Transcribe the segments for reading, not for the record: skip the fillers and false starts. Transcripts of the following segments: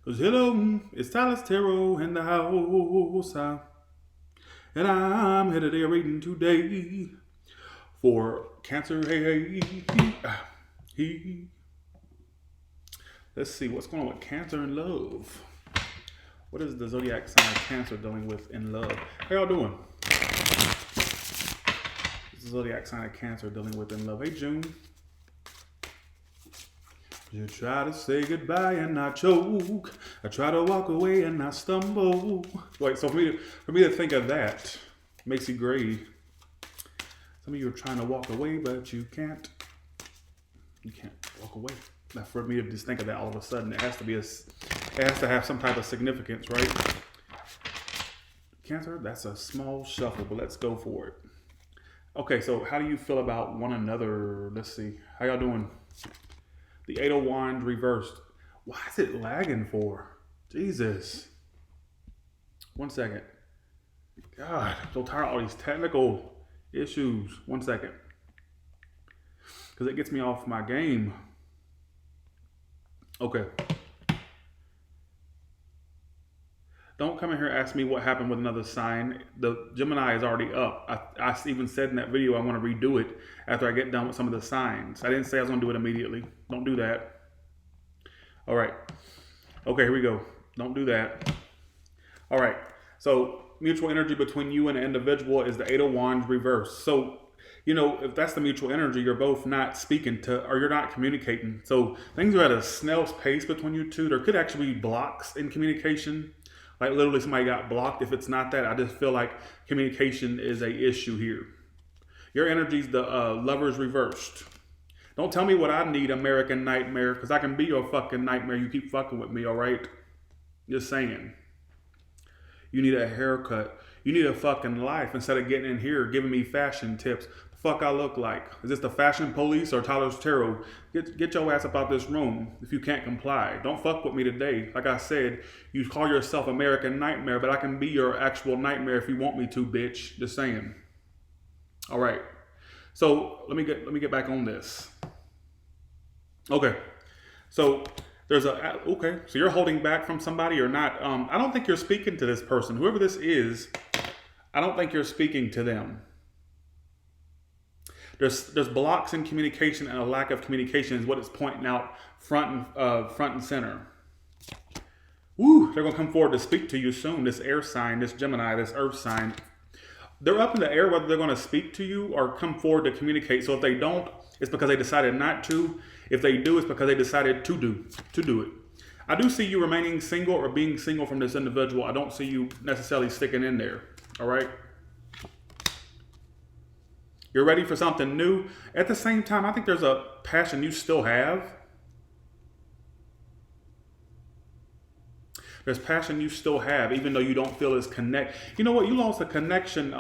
Cause hello, it's Tyler's Tarot in the house. And I'm here today reading today for Cancer. He. Let's see what's going on with Cancer and love. What is the zodiac sign of Cancer dealing with in love? How y'all doing? This is the zodiac sign of Cancer dealing with in love. Hey, June. You try to say goodbye and I choke. I try to walk away and I stumble. Wait, so for me to think of that makes you gray. Some of you are trying to walk away, but you can't. You can't walk away. Now, for me to just think of that all of a sudden, it has to have some type of significance, right? Cancer, that's a small shuffle, but let's go for it. Okay, so how do you feel about one another? Let's see. How y'all doing? The Eight of Wands reversed. Why is it lagging for? Jesus. 1 second. God, I'm so tired of all these technical issues. 1 second. Because it gets me off my game. Okay. Don't come in here and ask me what happened with another sign. The Gemini is already up. I even said in that video I want to redo it after I get done with some of the signs. I didn't say I was going to do it immediately. Don't do that. All right. Okay, here we go. Don't do that. All right. So mutual energy between you and an individual is the Eight of Wands reversed. So, if that's the mutual energy, you're both not speaking to, or you're not communicating. So things are at a snail's pace between you two. There could actually be blocks in communication. Like literally somebody got blocked. If it's not that, I just feel like communication is a issue here. Your energy's the Lovers reversed. Don't tell me what I need, American Nightmare, because I can be your fucking nightmare. You keep fucking with me, all right? Just saying. You need a haircut. You need a fucking life instead of getting in here giving me fashion tips. The fuck I look like? Is this the fashion police or Tyler's Tarot? Get your ass up out this room if you can't comply. Don't fuck with me today. Like I said, you call yourself American Nightmare, but I can be your actual nightmare if you want me to, bitch. Just saying. All right. So let me get back on this. Okay. So so you're holding back from somebody or not? I don't think you're speaking to this person. Whoever this is, I don't think you're speaking to them. There's blocks in communication and a lack of communication is what it's pointing out front and center. Woo! They're gonna come forward to speak to you soon. This air sign, this Gemini, this Earth sign. They're up in the air whether they're going to speak to you or come forward to communicate. So if they don't, it's because they decided not to. If they do, it's because they decided to do it. I do see you remaining single or being single from this individual. I don't see you necessarily sticking in there. All right. You're ready for something new. At the same time, I think there's a passion you still have. There's passion you still have, even though you don't feel as connect. You know what? You lost a connection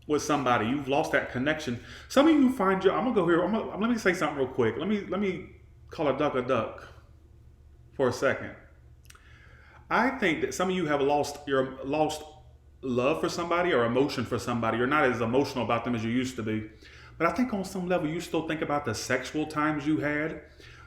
with somebody. You've lost that connection. Some of you find I'm gonna go here. Let me say something real quick. Let me call a duck for a second. I think that some of you have lost love for somebody or emotion for somebody. You're not as emotional about them as you used to be. But I think on some level you still think about the sexual times you had.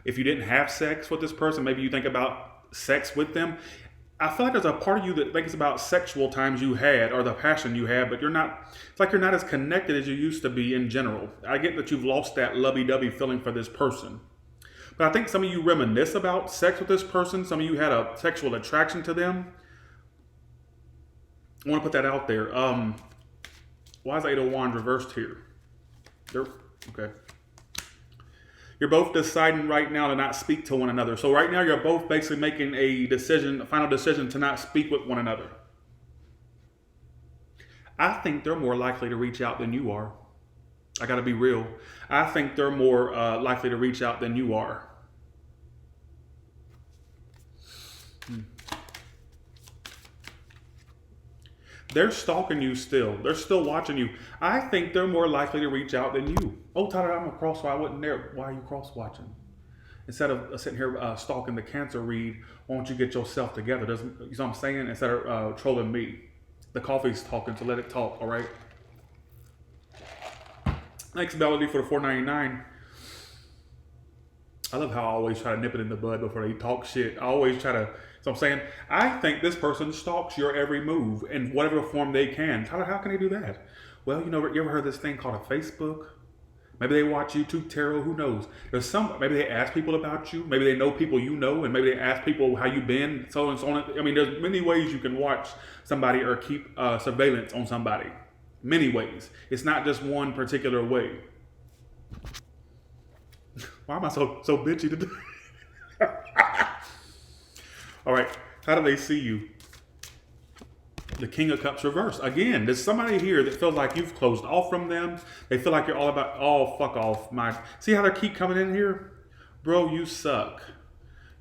If you didn't have sex with this person, maybe you think about sex with them. I feel like there's a part of you that thinks about sexual times you had or the passion you had, but it's like you're not as connected as you used to be in general. I get that you've lost that lovey-dovey feeling for this person. But I think some of you reminisce about sex with this person. Some of you had a sexual attraction to them. I want to put that out there. Why is Eight of Wands reversed here? Okay. You're both deciding right now to not speak to one another. So right now you're both basically making a final decision to not speak with one another. I think they're more likely to reach out than you are. I got to be real. I think they're more likely to reach out than you are. They're stalking you still. They're still watching you. I think they're more likely to reach out than you. Oh, Tyler, I'm a cross, so I wasn't there. Why are you cross watching? Instead of sitting here stalking the Cancer read, why don't you get yourself together? You know what I'm saying? Instead of trolling me. The coffee's talking, so let it talk, all right? Thanks, Melody, for the $4.99. I love how I always try to nip it in the bud before they talk shit. I always try to. So I'm saying, I think this person stalks your every move in whatever form they can. Tyler, how can they do that? Well, you ever heard this thing called a Facebook? Maybe they watch YouTube tarot. Who knows? There's some. Maybe they ask people about you. Maybe they know people you know, and maybe they ask people how you been. So on and so on. I mean, there's many ways you can watch somebody or keep surveillance on somebody. Many ways. It's not just one particular way. Why am I so bitchy today? All right. How do they see you? The King of Cups reverse. Again, there's somebody here that feels like you've closed off from them. They feel like you're all about, oh, fuck off. See how they keep coming in here? Bro, you suck.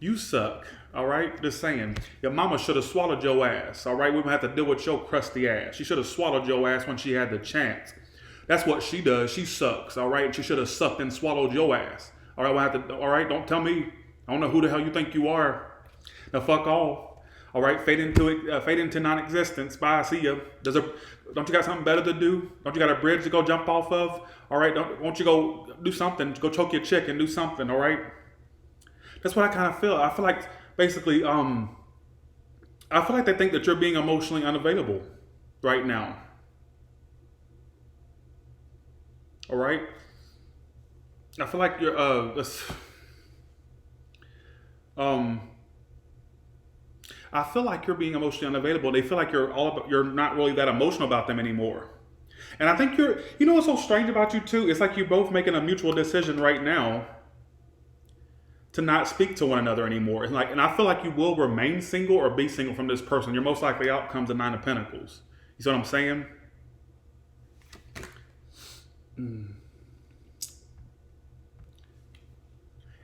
You suck. All right? Just saying. Your mama should have swallowed your ass. All right? We have to deal with your crusty ass. She should have swallowed your ass when she had the chance. That's what she does. She sucks. All right? She should have sucked and swallowed your ass. All right? All right? Don't tell me. I don't know who the hell you think you are. Now, fuck off. All right, fade into non-existence. Bye, see ya. Don't you got something better to do? Don't you got a bridge to go jump off of? All right, won't you go do something? Go choke your chick and do something. All right. That's what I kind of feel. I feel like basically, I feel like they think that you're being emotionally unavailable right now. All right. I feel like you're I feel like you're being emotionally unavailable. They feel like you're not really that emotional about them anymore. And I think you know what's so strange about you too? It's like you're both making a mutual decision right now to not speak to one another anymore. And I feel like you will remain single or be single from this person. Your most likely outcome's the Nine of Pentacles. You see what I'm saying? And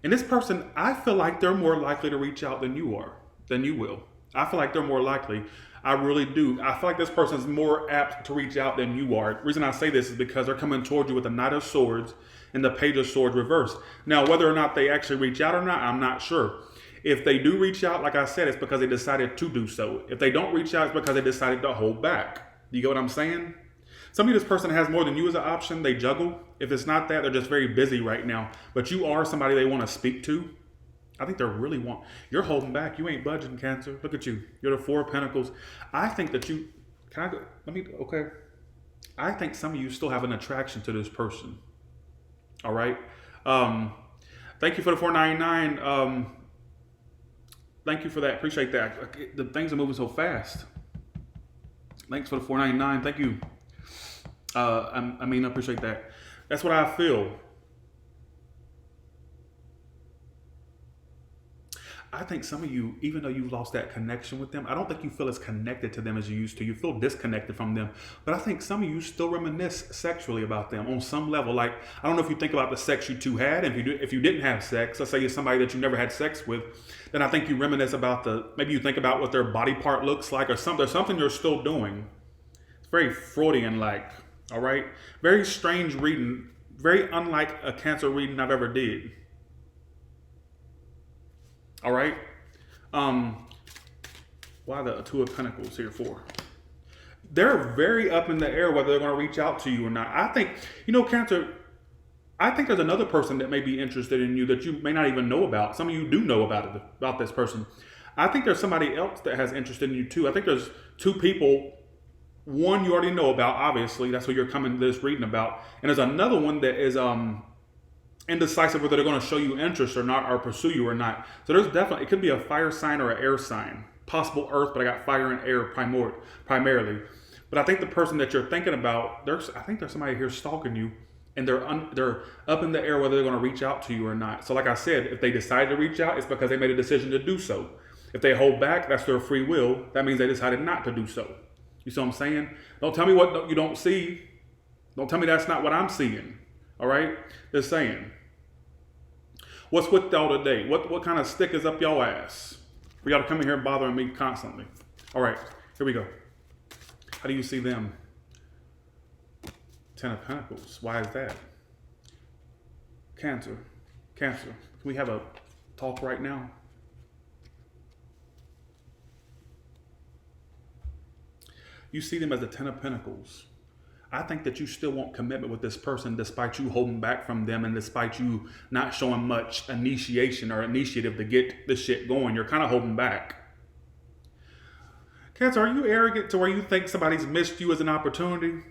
this person, I feel like they're more likely to reach out than you will. I feel like they're more likely. I really do. I feel like this person is more apt to reach out than you are. The reason I say this is because they're coming towards you with the Knight of Swords and the Page of Swords reversed. Now, whether or not they actually reach out or not, I'm not sure. If they do reach out, like I said, it's because they decided to do so. If they don't reach out, it's because they decided to hold back. Do you get what I'm saying? Some of this person has more than you as an option. They juggle. If it's not that, they're just very busy right now. But you are somebody they want to speak to. I think you're holding back. You ain't budging, Cancer. Look at you. You're the Four of Pentacles. I think that okay. I think some of you still have an attraction to this person. All right. Thank you for the $4.99. Thank you for that. Appreciate that. The things are moving so fast. Thanks for the $4.99. Thank you. I appreciate that. That's what I feel. I think some of you, even though you've lost that connection with them, I don't think you feel as connected to them as you used to. You feel disconnected from them. But I think some of you still reminisce sexually about them on some level. Like, I don't know if you think about the sex you two had. If you didn't have sex, let's say you're somebody that you never had sex with, then I think you reminisce about maybe you think about what their body part looks like or something. There's something you're still doing. It's very Freudian-like, all right? Very strange reading, very unlike a Cancer reading I've ever did. All right. Why the Two of Pentacles here for? They're very up in the air whether they're going to reach out to you or not. I think, Cancer, I think there's another person that may be interested in you that you may not even know about. Some of you do know about this person. I think there's somebody else that has interest in you too. I think there's two people. One you already know about, obviously. That's what you're coming to this reading about. And there's another one that is indecisive whether they're going to show you interest or not, or pursue you or not. So there's definitely, it could be a fire sign or an air sign. Possible earth, but I got fire and air primarily. But I think the person that you're thinking about, I think there's somebody here stalking you, and they're up in the air whether they're going to reach out to you or not. So like I said, if they decide to reach out, it's because they made a decision to do so. If they hold back, that's their free will. That means they decided not to do so. You see what I'm saying? Don't tell me what you don't see. Don't tell me that's not what I'm seeing. All right? Just saying. What's with y'all today? What kind of stick is up y'all ass for y'all to come in here bothering me constantly? All right, here we go. How do you see them? Ten of Pentacles. Why is that? Cancer. Can we have a talk right now? You see them as the Ten of Pentacles. I think that you still want commitment with this person despite you holding back from them and despite you not showing much initiation or initiative to get the shit going. You're kind of holding back. Cancer, are you arrogant to where you think somebody's missed you as an opportunity?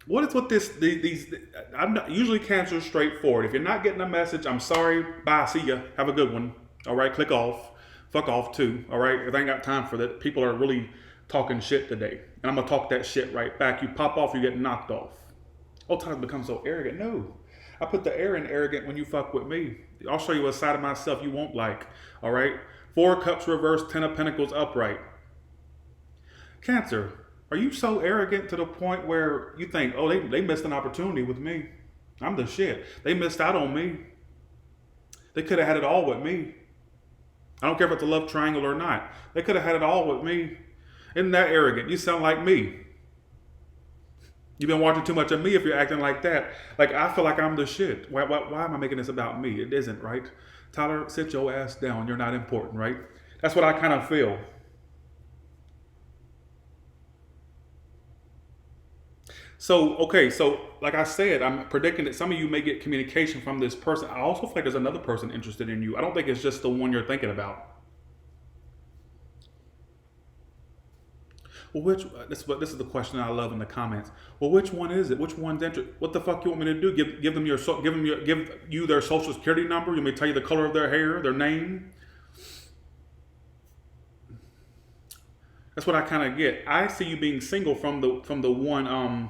What is with these I'm not, usually Cancer is straightforward. If you're not getting a message, I'm sorry, bye, see ya, have a good one. All right, click off. Fuck off too. All right, if I ain't got time for that. People are really talking shit today. And I'm gonna talk that shit right back. You pop off, you get knocked off. Oh, Tyler become so arrogant. No. I put the air in arrogant when you fuck with me. I'll show you a side of myself you won't like. All right? 4 cups reversed, 10 of pentacles upright. Cancer, are you so arrogant to the point where you think, oh, they missed an opportunity with me? I'm the shit. They missed out on me. They could have had it all with me. I don't care if it's a love triangle or not. They could have had it all with me. Isn't that arrogant? You sound like me. You've been watching too much of me if you're acting like that. Like, I feel like I'm the shit. Why am I making this about me? It isn't, right? Tyler, sit your ass down. You're not important, right? That's what I kind of feel. So, okay, so like I said, I'm predicting that some of you may get communication from this person. I also feel like there's another person interested in you. I don't think it's just the one you're thinking about. Well, this is the question I love in the comments. Well, which one is it? Which one's interested? What the fuck you want me to do? Give you their social security number? You want me to tell you the color of their hair, their name? That's what I kind of get. I see you being single from the one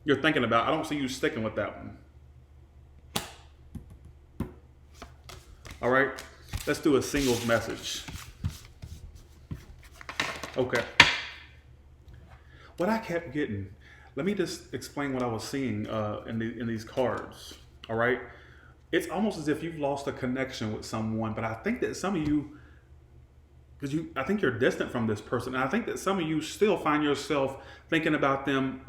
you're thinking about. I don't see you sticking with that one. All right, let's do a singles message. Okay. What I kept getting, let me just explain what I was seeing in these cards. All right, it's almost as if you've lost a connection with someone, but I think that some of you, because I think you're distant from this person, and I think that some of you still find yourself thinking about them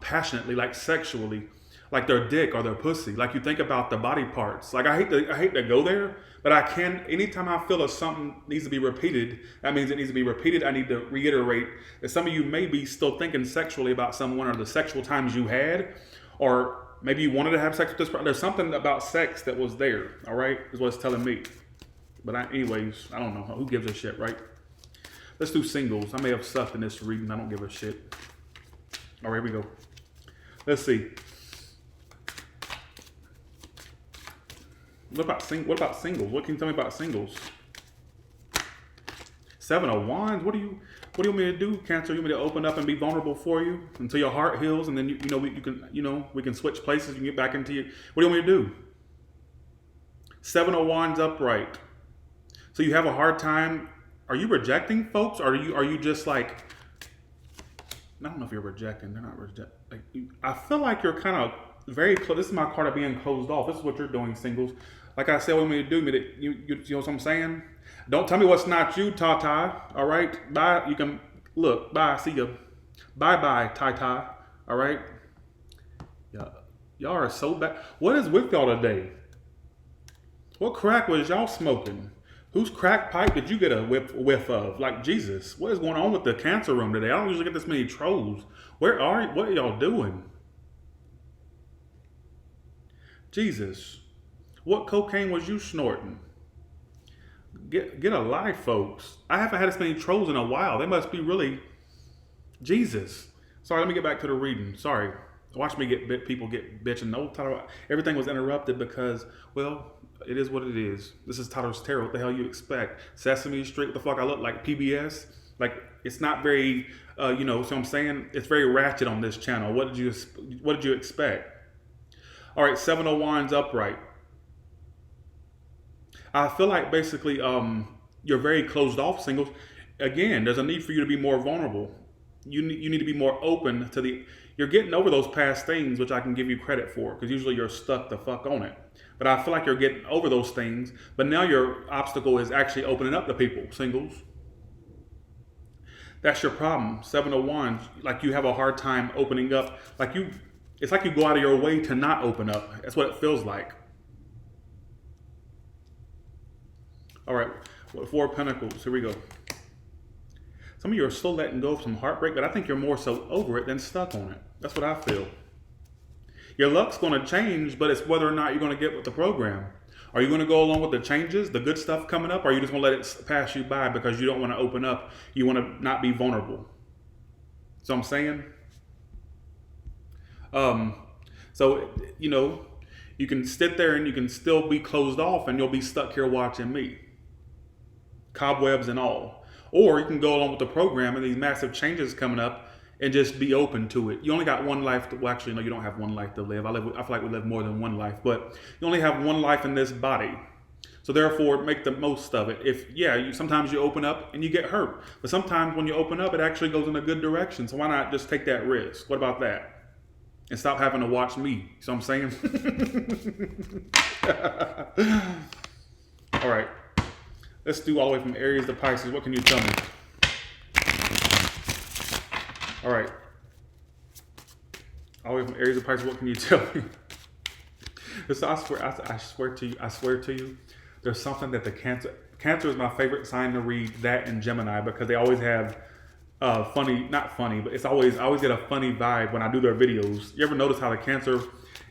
passionately, like sexually, like their dick or their pussy. Like you think about the body parts. Like I hate to go there, but I can. Anytime I feel that something needs to be repeated, that means it needs to be repeated. I need to reiterate that some of you may be still thinking sexually about someone or the sexual times you had, or maybe you wanted to have sex with this person. There's something about sex that was there. All right, is what it's telling me. But anyways, I don't know. Who gives a shit, right? Let's do singles. I may have sucked in this reading. I don't give a shit. All right, here we go. Let's see. What about singles? What can you tell me about singles? 7 of Wands. What do you want me to do, Cancer? You want me to open up and be vulnerable for you until your heart heals, and then we can switch places. You can get back into you. What do you want me to do? 7 of Wands upright. So you have a hard time. Are you rejecting folks, or are you just like? I don't know if you're rejecting. They're not rejecting. Like, I feel like you're kind of very close. This is my card of being closed off. This is what you're doing, singles. Like I said, what you do, you know what I'm saying? Don't tell me what's not you, Tata. All right, bye. You can look. Bye. See ya. Bye, Tata. All right. Yeah, y'all are so bad. What is with y'all today? What crack was y'all smoking? Whose crack pipe did you get a whiff of? Like, Jesus, what is going on with the Cancer room today? I don't usually get this many trolls. What are y'all doing? Jesus, what cocaine was you snorting? Get a life, folks. I haven't had this many trolls in a while. They must be really... Jesus. Sorry, let me get back to the reading. Sorry. Watch me people get bitching. No, Tyler, everything was interrupted because, well, it is what it is. This is Tyler's Tarot. What the hell you expect? Sesame Street, what the fuck I look like? PBS? Like, it's not very, so I'm saying? It's very ratchet on this channel. What did you expect? All right, 7 of Wands upright. I feel like basically you're very closed off, singles. Again, there's a need for you to be more vulnerable. You need to be more open to you're getting over those past things, which I can give you credit for, because usually you're stuck the fuck on it. But I feel like you're getting over those things, but now your obstacle is actually opening up to people, singles. That's your problem. 7 of Wands, like you have a hard time opening up. It's like you go out of your way to not open up. That's what it feels like. All right, 4 of Pentacles, here we go. Some of you are still letting go of some heartbreak, but I think you're more so over it than stuck on it. That's what I feel. Your luck's going to change, but it's whether or not you're going to get with the program. Are you going to go along with the changes, the good stuff coming up, or are you just going to let it pass you by because you don't want to open up? You want to not be vulnerable. So I'm saying? So, you know, you can sit there and you can still be closed off and you'll be stuck here watching me. Cobwebs and all. Or you can go along with the program and these massive changes coming up and just be open to it. You only got one life to, well, actually, no, you don't have one life to live. I feel like we live more than one life, but you only have one life in this body. So therefore, make the most of it. Sometimes you open up and you get hurt, but sometimes when you open up, it actually goes in a good direction. So why not just take that risk? What about that? And stop having to watch me. So I'm saying? All right. Let's do all the way from Aries to Pisces. What can you tell me? All right. All the way from Aries to Pisces. What can you tell me? So I swear to you, there's something that the Cancer is my favorite sign to read, that and Gemini, because they always have not funny, but I always get a funny vibe when I do their videos. You ever notice how the Cancer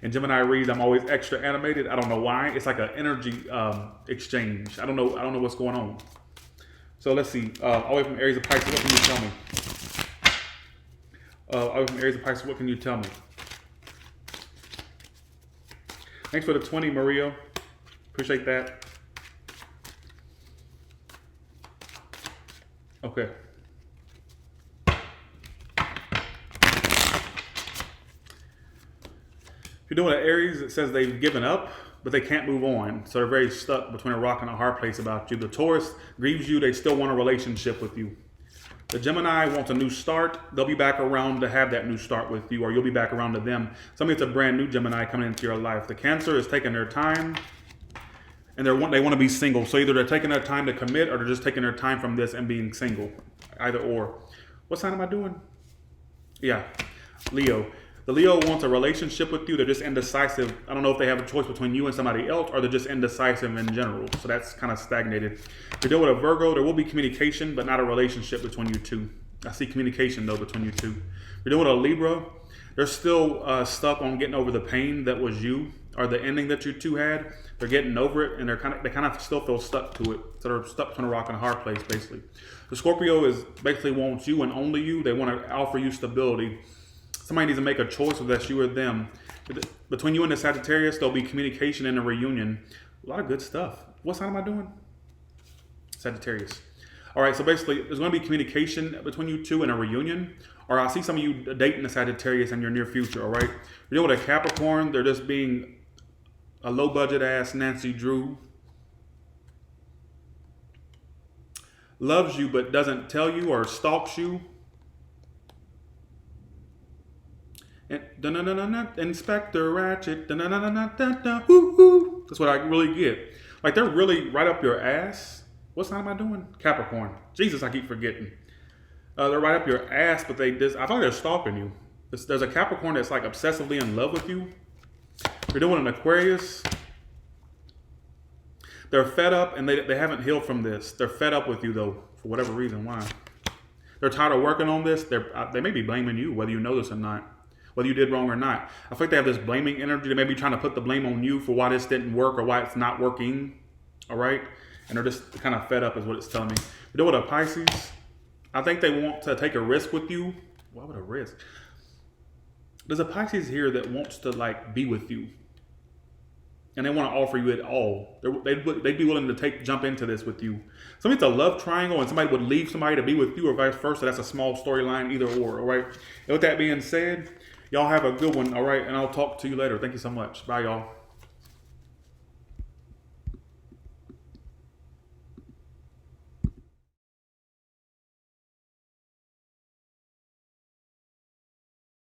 and Gemini reads, I'm always extra animated? I don't know why. It's like an energy exchange. I don't know what's going on. So let's see. All the way from Aries to Pisces, what can you tell me? All the way from Aries to Pisces, what can you tell me? Thanks for the 20, Maria. Appreciate that. Okay. If you're doing an Aries, it says they've given up, but they can't move on. So they're very stuck between a rock and a hard place about you. The Taurus grieves you. They still want a relationship with you. The Gemini wants a new start. They'll be back around to have that new start with you, or you'll be back around to them. Somebody that's a brand new Gemini coming into your life. The Cancer is taking their time, and they want to be single. So either they're taking their time to commit, or they're just taking their time from this and being single. Either or. What sign am I doing? Yeah, Leo. The Leo wants a relationship with you. They're just indecisive. I don't know if they have a choice between you and somebody else, or they're just indecisive in general. So that's kind of stagnated. If you deal with a Virgo, there will be communication, but not a relationship between you two. I see communication, though, between you two. If you're dealing with a Libra, they're still stuck on getting over the pain that was you, or the ending that you two had. They're getting over it, and they kind of still feel stuck to it. So they're stuck between a rock and a hard place, basically. The Scorpio basically wants you and only you. They want to offer you stability. Somebody needs to make a choice, whether that's you or them. Between you and the Sagittarius, there'll be communication and a reunion. A lot of good stuff. What sign am I doing? Sagittarius. All right, so basically, there's going to be communication between you two and a reunion. Or I see some of you dating the Sagittarius in your near future, all right? You're dealing with a Capricorn. They're just being a low-budget ass Nancy Drew. Loves you but doesn't tell you or stalks you. Inspector Ratchet. That's what I really get. Like, they're really right up your ass. What sign am I doing? Capricorn. Jesus, I keep forgetting. They're right up your ass, but I feel like they're stalking you. There's a Capricorn that's like obsessively in love with you. You're doing an Aquarius. They're fed up, and they haven't healed from this. They're fed up with you, though, for whatever reason. Why? They're tired of working on this. They may be blaming you, whether you know this or not. Whether you did wrong or not. I feel like they have this blaming energy. They may be trying to put the blame on you for why this didn't work or why it's not working. All right? And they're just kind of fed up is what it's telling me. You know what, a Pisces? I think they want to take a risk with you. Why would a risk? There's a Pisces here that wants to, like, be with you. And they want to offer you it all. They'd be willing to jump into this with you. Somebody's a love triangle and somebody would leave somebody to be with you or vice versa. That's a small storyline, either or, all right? And with that being said, y'all have a good one, all right? And I'll talk to you later. Thank you so much. Bye, y'all.